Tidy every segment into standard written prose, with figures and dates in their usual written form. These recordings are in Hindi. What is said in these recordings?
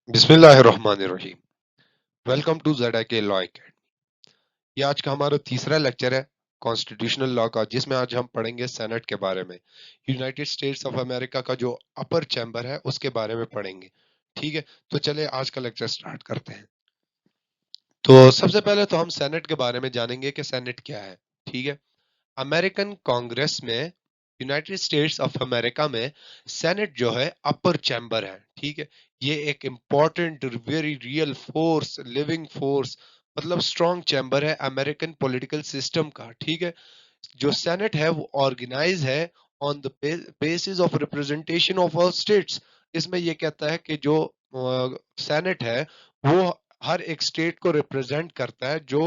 बिस्मिल्लाहिर्रहमानिर्रहीम। Welcome to Z law academy. ये आज का हमारा तीसरा लेक्चर है कॉन्स्टिट्यूशनल लॉ का, जिसमें आज हम पढ़ेंगे सेनेट के बारे में। यूनाइटेड स्टेट्स ऑफ अमेरिका का जो अपर चैम्बर है उसके बारे में पढ़ेंगे। ठीक है, तो चले आज का लेक्चर स्टार्ट करते हैं। तो सबसे पहले तो हम सेनेट के बारे में जानेंगे कि सेनेट क्या है। ठीक है, अमेरिकन कांग्रेस में, यूनाइटेड स्टेट्स ऑफ अमेरिका में सेनेट जो है अपर चैम्बर है। ठीक है, ये एक important very real force, living force, मतलब स्ट्रॉन्ग चैम्बर है अमेरिकन पॉलिटिकल सिस्टम का। ठीक है, जो सेनेट है वो ऑर्गेनाइज है on the basis of representation of all states. इसमें ये कहता है कि जो सेनेट है वो हर एक स्टेट को रिप्रेजेंट करता है जो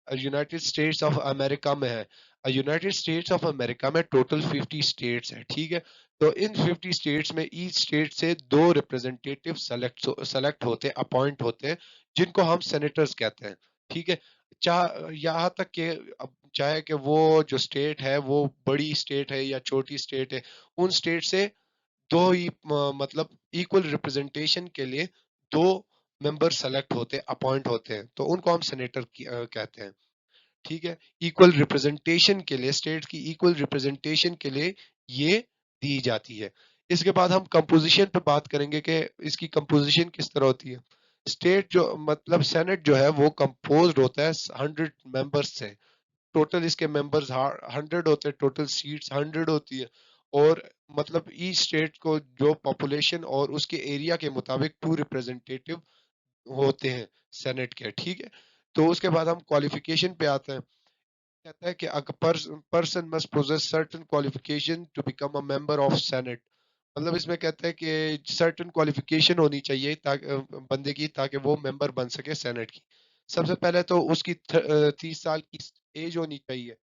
यूनाइटेड स्टेट्स ऑफ अमेरिका में है। यूनाइटेड स्टेट्स ऑफ अमेरिका में टोटल 50 स्टेट्स हैं। ठीक है, तो इन 50 स्टेट्स में ईच स्टेट से दो रिप्रेजेंटेटिव सेलेक्ट होते, अपॉइंट होते हैं, जिनको हम सेनेटर्स कहते हैं। ठीक है, यहाँ तक कि अब चाहे कि वो जो स्टेट है वो बड़ी स्टेट है या छोटी स्टेट है, उन स्टेट से दो ही मतलब इक्वल रिप्रेजेंटेशन के लिए दो मेंबर सेलेक्ट होते, अपॉइंट होते हैं, तो उनको हम सेनेटर कहते हैं। ठीक है, इक्वल रिप्रेजेंटेशन के लिए, स्टेट की इक्वल रिप्रेजेंटेशन के लिए ये दी जाती है। इसके बाद हम कंपोजिशन पे बात करेंगे कि इसकी कंपोजिशन किस तरह होती है। स्टेट जो मतलब सेनेट जो है वो कंपोज्ड होता है 100 मेंबर्स से। टोटल इसके मेंबर्स 100 होते हैं, टोटल सीट्स 100 होती है। और मतलब ईच स्टेट को जो पॉपुलेशन और उसके एरिया के मुताबिक टू रिप्रेजेंटेटिव होते हैं सेनेट के। ठीक है, तो उसके बाद हम क्वालिफिकेशन पे आते हैं। कहता है कि a person must possess certain qualification to become a member of senate। मतलब इसमें कहता है कि सर्टेन क्वालिफिकेशन होनी चाहिए ताकि बंदे की, ताकि वो मेंबर बन सके सेनेट की। सबसे पहले तो उसकी 30 साल की एज होनी चाहिए।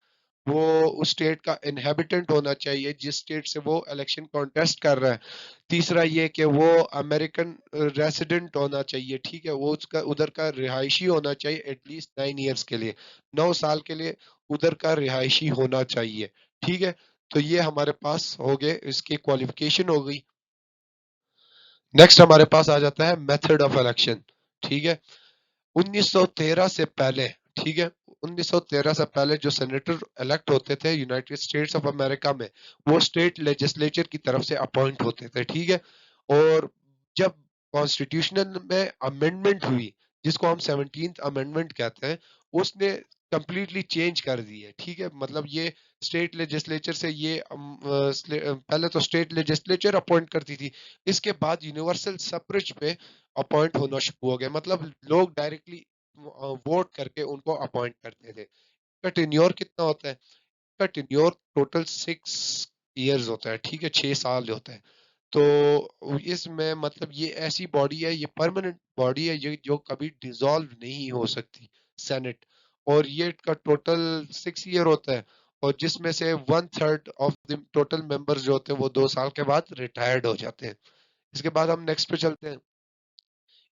वो उस स्टेट का इनहेबिटेंट होना चाहिए जिस स्टेट से वो इलेक्शन कॉन्टेस्ट कर रहा है। तीसरा ये कि वो अमेरिकन रेसिडेंट होना चाहिए। ठीक है, वो उसका उधर का रिहायशी होना चाहिए एटलीस्ट 9 ईयर्स के लिए, 9 साल के लिए उधर का रिहायशी होना चाहिए। ठीक है, तो ये हमारे पास हो गए, इसकी क्वालिफिकेशन हो गई। नेक्स्ट हमारे पास आ जाता है मेथड ऑफ इलेक्शन। ठीक है, 1913 से पहले, ठीक है, 1913 से पहले जो सेनेटर इलेक्ट होते थे यूनाइटेड स्टेट्स ऑफ अमेरिका में, वो स्टेट लेजिस्लेचर की तरफ से अपॉइंट होते थे। ठीक है, और जब कॉन्स्टिट्यूशनल में अमेंडमेंट हुई, जिसको हम 17th अमेंडमेंट कहते हैं, उसने कंप्लीटली चेंज कर दी है। ठीक है, मतलब ये स्टेट लेजिस्लेचर से ये पहले तो स्टेट लेजिस्लेचर अपॉइंट करती थी, इसके बाद यूनिवर्सल सफरेज पे अपॉइंट होना शुरू हो गया। मतलब लोग डायरेक्टली वोट करके उनको अपॉइंट करते थे। इसका टेन्योर कितना होता है? इसका टेन्योर टोटल 6 इयर्स होता है। ठीक है, 6 साल होता है। तो इसमें मतलब ये ऐसी बॉडी है, ये परमानेंट बॉडी है, ये जो कभी डिसॉल्व नहीं हो सकती, सेनेट। और ये का टोटल 6 ईयर होता है, और जिसमें से 1/3 ऑफ द टोटल मेंबर्स जो होते हैं वो 2 साल के बाद रिटायर्ड हो जाते हैं। इसके बाद हम नेक्स्ट पे चलते हैं,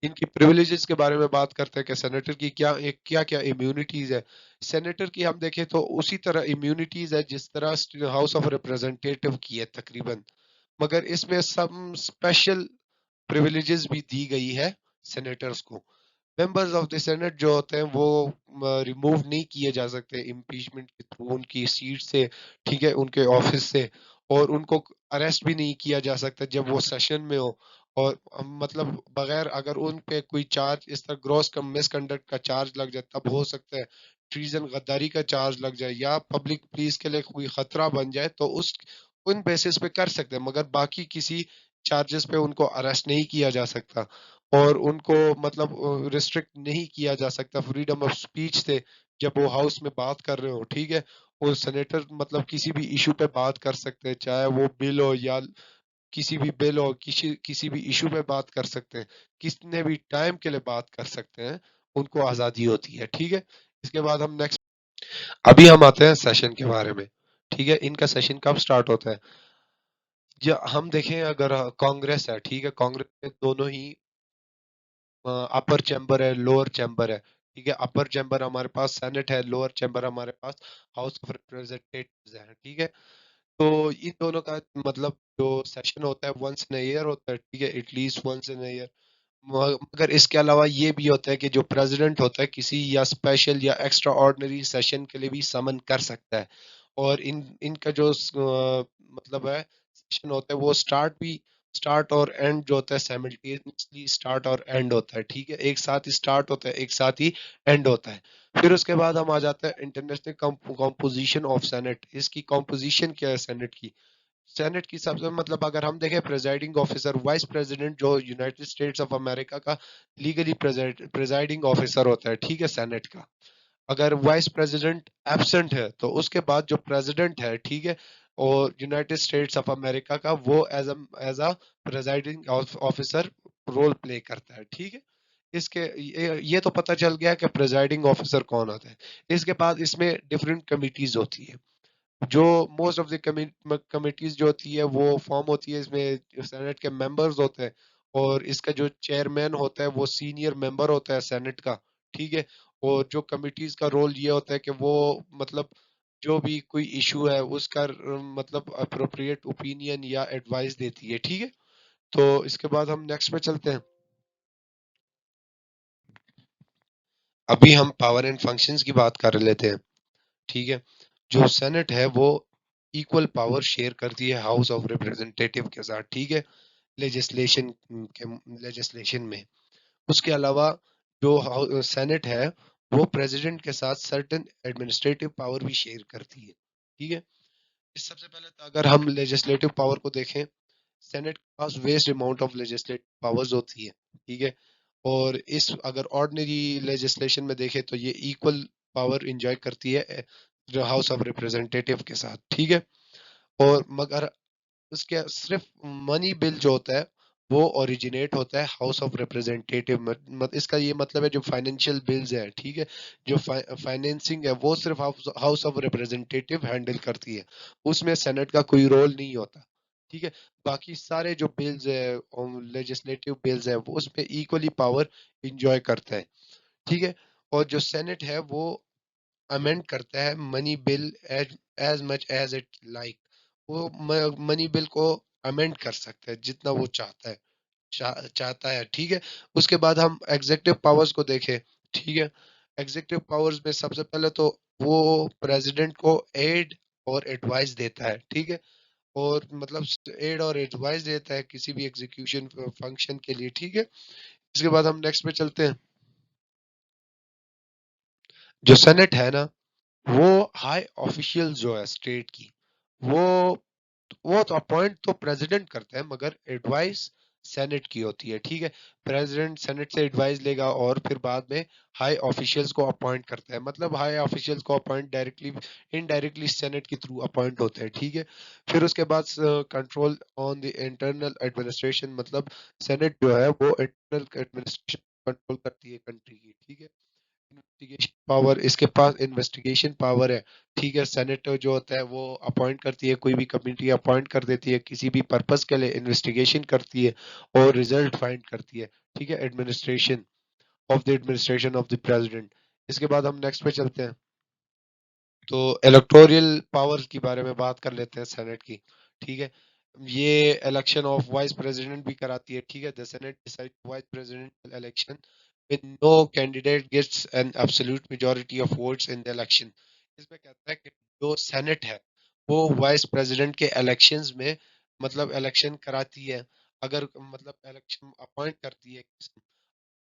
इनकी प्रिविलेजेस के बारे में बात करते हैं कि सेनेटर की क्या क्या इम्यूनिटीज है। सेनेटर की हम देखें तो उसी तरह इम्यूनिटीज है जिस तरह हाउस ऑफ रिप्रेजेंटेटिव की है तकरीबन, मगर इसमें सम स्पेशल प्रिविलेजेस भी दी गई है सेनेटर्स को। मेंबर्स ऑफ द सेनेट जो होते हैं वो रिमूव नहीं किए जा सकते इम्पीचमेंट के थ्रू उनकी सीट से। ठीक है, उनके ऑफिस से। और उनको अरेस्ट भी नहीं किया जा सकता जब वो सेशन में हो। और मतलब बगैर अगर उन पे कोई चार्ज इस तरह ग्रॉस मिसकंडक्ट का चार्ज लग जाए, तब हो सकता है ट्रीजन, गद्दारी का चार्ज लग जाए, या पब्लिक पीस के लिए कोई खतरा बन जाए, तो उस उन बेसिस पे कर सकते हैं, मगर बाकी किसी चार्जेस पे उनको अरेस्ट नहीं किया जा सकता। और उनको मतलब रिस्ट्रिक्ट नहीं किया जा सकता फ्रीडम ऑफ स्पीच से जब वो हाउस में बात कर रहे हो। ठीक है, वो सेनेटर मतलब किसी भी इशू पे बात कर सकते हैं, चाहे वो बिल हो या किसी भी बिल हो, किसी किसी भी इशू पे बात कर सकते हैं, कितने भी टाइम के लिए बात कर सकते हैं, उनको आजादी होती है। ठीक है, इसके बाद हम नेक्स्ट, अभी हम आते हैं सेशन के बारे में। ठीक है, इनका सेशन कब स्टार्ट होता है? या हम देखें अगर कांग्रेस है, ठीक है, कांग्रेस में दोनों ही अपर चैम्बर है, लोअर चैम्बर है। ठीक है, अपर चैम्बर हमारे पास सेनेट है, लोअर चैम्बर हमारे पास हाउस ऑफ रिप्रेजेंटेटिव्स है। ठीक है, तो इन दोनों का मतलब जो सेशन होता है वंस इन ईयर होता है। ठीक है, एटलीस्ट वंस इन ईयर। मगर इसके अलावा ये भी होता है कि जो प्रेसिडेंट होता है किसी या स्पेशल या एक्स्ट्रा ऑर्डिनरी सेशन के लिए भी समन कर सकता है। और इनका जो मतलब है सेशन होता है वो स्टार्ट और एंड जो होता है साइमल्टेनियसली स्टार्ट और एंड होता है, ठीक है, एक साथ ही स्टार्ट होता है एक साथ ही एंड होता है। फिर उसके बाद हम आ जाते हैं इंटरनेशनल कॉम्पोजिशन ऑफ सेनेट। इसकी कॉम्पोजिशन क्या है सेनेट की? सेनेट की सबसे मतलब अगर हम देखें प्रेजाइडिंग ऑफिसर वाइस प्रेसिडेंट जो यूनाइटेड स्टेट्स ऑफ अमेरिका का लीगली प्रेजाइडिंग ऑफिसर होता है, ठीक है, सेनेट का। अगर वाइस प्रेसिडेंट एब्सेंट है तो उसके बाद जो प्रेसिडेंट है, ठीक है, और यूनाइटेड स्टेट्स ऑफ अमेरिका का वो as a presiding officer role play करता है, ठीक है। ये तो पता चल गया कि प्रेजाइडिंग ऑफिसर कौन होता है। इसके बाद इसमें डिफरेंट कमिटीज होती है। जो मोस्ट ऑफ द कमिटीज जो होती है वो फॉर्म होती है, इसमें सेनेट के मेंबर्स होते हैं। और इसका जो चेयरमैन होता है वो सीनियर मेंबर होता है सेनेट का, ठीक है। और जो कमिटीज का रोल ये होता है कि वो मतलब जो भी कोई इशू है उसका मतलब अप्रोप्रिएट ओपिनियन या एडवाइस देती है, ठीक है। तो इसके बाद हम नेक्स्ट पे चलते हैं। अभी हम पावर एंड फंक्शंस की बात कर लेते हैं, ठीक है। जो सेनेट है वो इक्वल पावर शेयर करती है हाउस ऑफ रिप्रेजेंटेटिव के साथ, ठीक है, लेजिस्लेशन के लेजिस्लेशन में। उसके अलावा जो सेनेट है वो प्रेसिडेंट के साथ सर्टेन एडमिनिस्ट्रेटिव पावर भी शेयर करती है, ठीक है। इस सबसे पहले तो अगर हम लेजिस्लेटिव पावर को देखें, सेनेट के पास vast amount of legislative powers होती है, ठीक है। और इस अगर ऑर्डिनरी लेजिस्लेशन में देखें तो ये इक्वल पावर इंजॉय करती है जो हाउस ऑफ रिप्रेजेंटेटिव के साथ, ठीक है। और मगर उसके सिर्फ मनी बिल जो होता है वो ओरिजिनेट होता है हाउस ऑफ रिप्रेजेंटेटिव में। इसका ये मतलब है जो फाइनेंशियल बिल्स है, ठीक है, जो फाइनेंसिंग है वो सिर्फ हाउस ऑफ रिप्रेजेंटेटिव हैंडल करती है, उसमें सेनेट का कोई रोल नहीं होता, ठीक है। बाकी सारे जो बिल्स है लेजिस्लेटिव बिल्स है वो उसमें इक्वली पावर इंजॉय करता है, ठीक है। और जो सेनेट है वो अमेंड करता है money bill as as much as it like. वो मनी बिल को अमेंड कर सकता है जितना वो चाहता है, चाहता है, ठीक है। उसके बाद हम एग्जीक्यूटिव पावर्स को देखें, ठीक है। एग्जीक्यूटिव पावर्स में सबसे पहले तो वो प्रेसिडेंट को एड और एडवाइस देता है, ठीक है। और मतलब एड और एडवाइस देता है किसी भी एग्जीक्यूशन फंक्शन के लिए, ठीक है। इसके बाद हम नेक्स्ट पे चलते हैं। जो सेनेट है ना वो हाई ऑफिशियल जो है स्टेट की, वो वो तो अपॉइंट तो प्रेसिडेंट करता है मगर एडवाइस सेनेट की होती है, ठीक है। प्रेसिडेंट सेनेट से एडवाइस लेगा और फिर बाद में हाई ऑफिशियल्स को अपॉइंट करता है। मतलब हाई ऑफिशियल्स को अपॉइंट डायरेक्टली इनडायरेक्टली सेनेट के थ्रू अपॉइंट होते हैं, ठीक है। फिर उसके बाद control on the internal administration, मतलब सेनेट जो है वो इंटरनल एडमिनिस्ट्रेशन कंट्रोल करती है कंट्री की, ठीक है। इन्वेस्टिगेशन पावर, इसके पास इन्वेस्टिगेशन पावर है, ठीक है। सेनेट जो होता है वो अपॉइंट करती है, कोई भी कमेटी अपॉइंट कर देती है किसी भी पर्पस के लिए, इन्वेस्टिगेशन करती है और रिजल्ट फाइंड करती है, ठीक है। Administration of the president. इसके बाद हम नेक्स्ट पे चलते हैं। तो इलेक्टोरल पावर्स के बारे में बात कर लेते हैं सेनेट की, ठीक है। ये इलेक्शन ऑफ वाइस प्रेसिडेंट भी कराती है, ठीक है। The senate decide vice presidential election with no candidate gets an absolute majority of votes in the election। इसमें कहता है कि जो सेनेट है वो वाइस प्रेसिडेंट के इलेक्शंस में मतलब इलेक्शन कराती है। अगर मतलब इलेक्शन अपॉइंट करती है,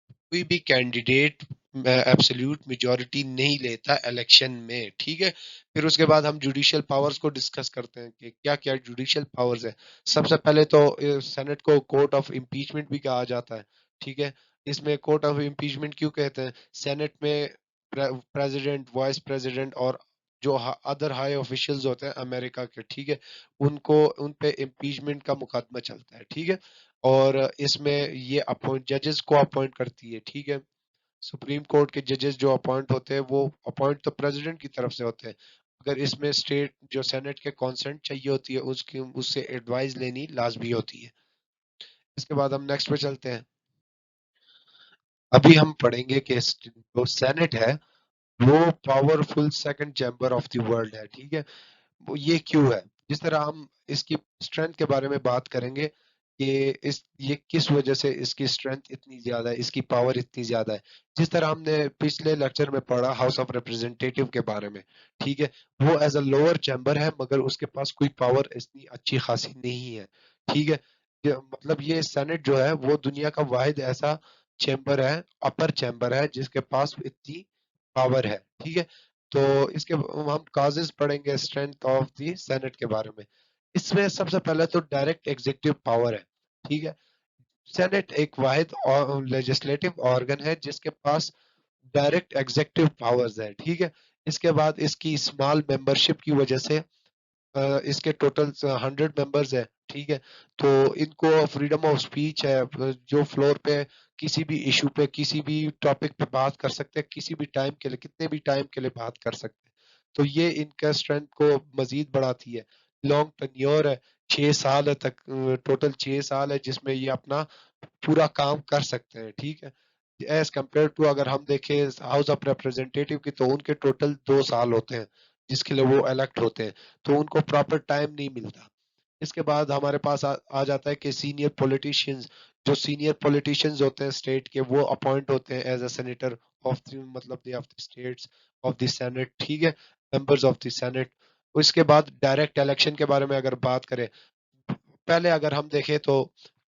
कोई भी कैंडिडेट एब्सोल्यूट मेजॉरिटी नहीं लेता इलेक्शन में, ठीक है। फिर उसके बाद हम जुडिशियल पावर्स को डिस्कस करते हैं कि क्या क्या जुडिशियल पावर्स है। सबसे पहले तो सेनेट को कोर्ट ऑफ इम्पीचमेंट भी कहा जाता है, ठीक है। इसमें कोर्ट ऑफ इम्पीचमेंट क्यों कहते हैं? सेनेट में प्रेसिडेंट, वाइस प्रेसिडेंट और जो अदर हाई ऑफिशियल्स होते हैं अमेरिका के, ठीक है, उनको उन पे इम्पीचमेंट का मुकदमा चलता है, ठीक है। और इसमें ये अपॉइंट जजेस को अपॉइंट करती है, ठीक है। सुप्रीम कोर्ट के जजेस जो अपॉइंट होते हैं वो अपॉइंट तो प्रेसिडेंट की तरफ से होते हैं, अगर इसमें स्टेट जो सेनेट के कंसेंट चाहिए होती है उसकी उससे एडवाइस लेनी लाजमी होती है। इसके बाद हम नेक्स्ट पे चलते हैं। अभी हम पढ़ेंगे कि जो सेनेट है वो powerful second chamber of the world है, ठीक है। वो ये क्यों है? जिस तरह हम इसकी स्ट्रेंथ के बारे में बात करेंगे, ये किस वजह से इसकी स्ट्रेंथ इतनी ज्यादा है, इसकी पावर इतनी ज्यादा है। जिस तरह हमने पिछले लेक्चर में पढ़ा हाउस ऑफ रिप्रेजेंटेटिव के बारे में, ठीक है, वो एज अ लोअर चैम्बर है मगर उसके पास कोई पावर इतनी अच्छी खासी नहीं है, ठीक है। मतलब ये सेनेट जो है वो दुनिया का वाहिद ऐसा चैम्बर है, अपर चैम्बर है जिसके पास इतनी पावर है, ठीक है। तो इसके हम काजेस पढ़ेंगे स्ट्रेंथ ऑफ द सेनेट के बारे में। इसमें सबसे पहले तो डायरेक्ट एग्जीक्यूटिव पावर है, ठीक है। सेनेट एक वाहिद लेजिस्लेटिव ऑर्गन है जिसके पास डायरेक्ट एग्जीक्यूटिव पावर्स है, ठीक है। इसके बाद इसकी स्मॉल मेंबरशिप की वजह से इसके टोटल 100 मेंबर्स है, ठीक है। तो इनको फ्रीडम ऑफ स्पीच है, जो फ्लोर पे किसी भी इशू पे किसी भी टॉपिक पे बात कर सकते हैं, किसी भी टाइम के लिए कितने भी टाइम के लिए बात कर सकते हैं। तो ये इनका स्ट्रेंथ को मजीद बढ़ाती है। लॉन्ग टेन्योर है, 6 साल है तक, टोटल 6 साल है जिसमें ये अपना पूरा काम कर सकते हैं, ठीक है। एज कम्पेयर टू अगर हम देखें हाउस ऑफ रिप्रेजेंटेटिव की, तो उनके टोटल 2 साल होते हैं जिसके लिए वो इलेक्ट होते हैं, तो उनको प्रॉपर टाइम नहीं मिलता। इसके बाद हमारे पास आ जाता है कि सीनियर पॉलिटिशियंस, जो सीनियर पॉलिटिशियंस होते हैं स्टेट के, वो अपॉइंट होते हैं एज अ सेनेटर ऑफ मतलब the of the states of the senate, ठीक है, मेंबर्स ऑफ द सेनेट। उसके बाद डायरेक्ट इलेक्शन के बारे में अगर बात करें, पहले अगर हम देखें तो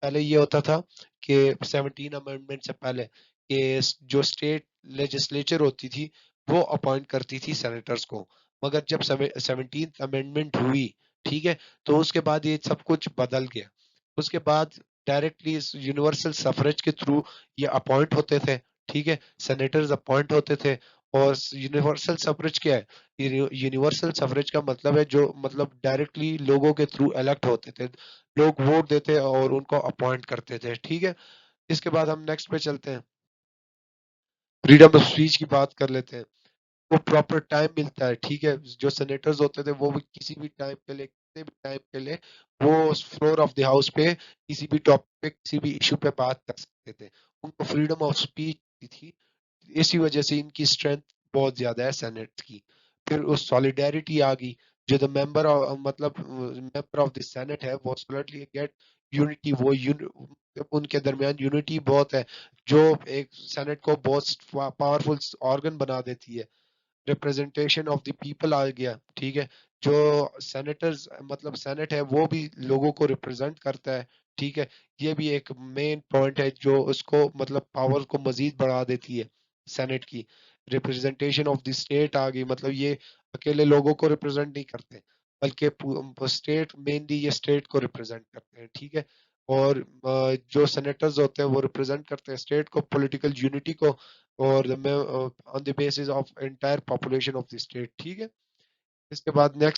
पहले ये होता था कि 17 अमेंडमेंट से पहले कि जो स्टेट लेजिस्लेचर होती थी वो अपॉइंट करती थी सेनेटर्स को। मगर जब 17th अमेंडमेंट हुई, ठीक है, तो उसके बाद ये सब कुछ बदल गया। उसके बाद डायरेक्टली यूनिवर्सल सफरेज के थ्रू ये अपॉइंट होते थे, ठीक है, सेनेटर्स अपॉइंट होते थे। और यूनिवर्सल सफरेज क्या है? यूनिवर्सल सफरेज का मतलब है जो मतलब डायरेक्टली लोगों के थ्रू इलेक्ट होते थे, लोग वोट देते और उनको अपॉइंट करते थे, ठीक है। इसके बाद हम नेक्स्ट पे चलते हैं, फ्रीडम ऑफ स्पीच की बात कर लेते हैं। वो प्रॉपर टाइम मिलता है, ठीक है। जो सेनेटर्स होते थे वो भी किसी भी टाइम के लिए कितने भी टाइम के लिए वो फ्लोर ऑफ द हाउस पे किसी भी टॉपिक पे किसी भी इशू पे बात कर सकते थे, उनको फ्रीडम ऑफ स्पीच थी। इसी वजह से इनकी स्ट्रेंथ बहुत ज्यादा है सेनेट की। फिर उस सॉलिडेरिटी आ गई, जो द मेंबर मतलब मेंबर ऑफ द सेनेट है वो सॉलिडली गेट यूनिटी, उनके दरमियान यूनिटी बहुत है, जो एक सेनेट को बहुत पावरफुल ऑर्गन बना देती है। रिप्रेजेंटेशन ऑफ द पीपल आ गया, ठीक है। जो सेनेटर्स मतलब सेनेट है वो भी लोगों को रिप्रेजेंट करता है, ठीक है। ये भी एक मेन पॉइंट है जो उसको मतलब पावर को मजीद बढ़ा देती है सेनेट की। रिप्रेजेंटेशन ऑफ द स्टेट आ गई, मतलब ये अकेले लोगों को रिप्रेजेंट नहीं करते बल्कि स्टेट मेनली ये स्टेट को रिप्रेजेंट करते हैं, ठीक है। और जो सेनेटर्स होते हैं वो रिप्रेजेंट करते हैं स्टेट को, पॉलिटिकल यूनिटी को, और on the basis of entire population of the state, ठीक है। इसके बाद नेक्स्ट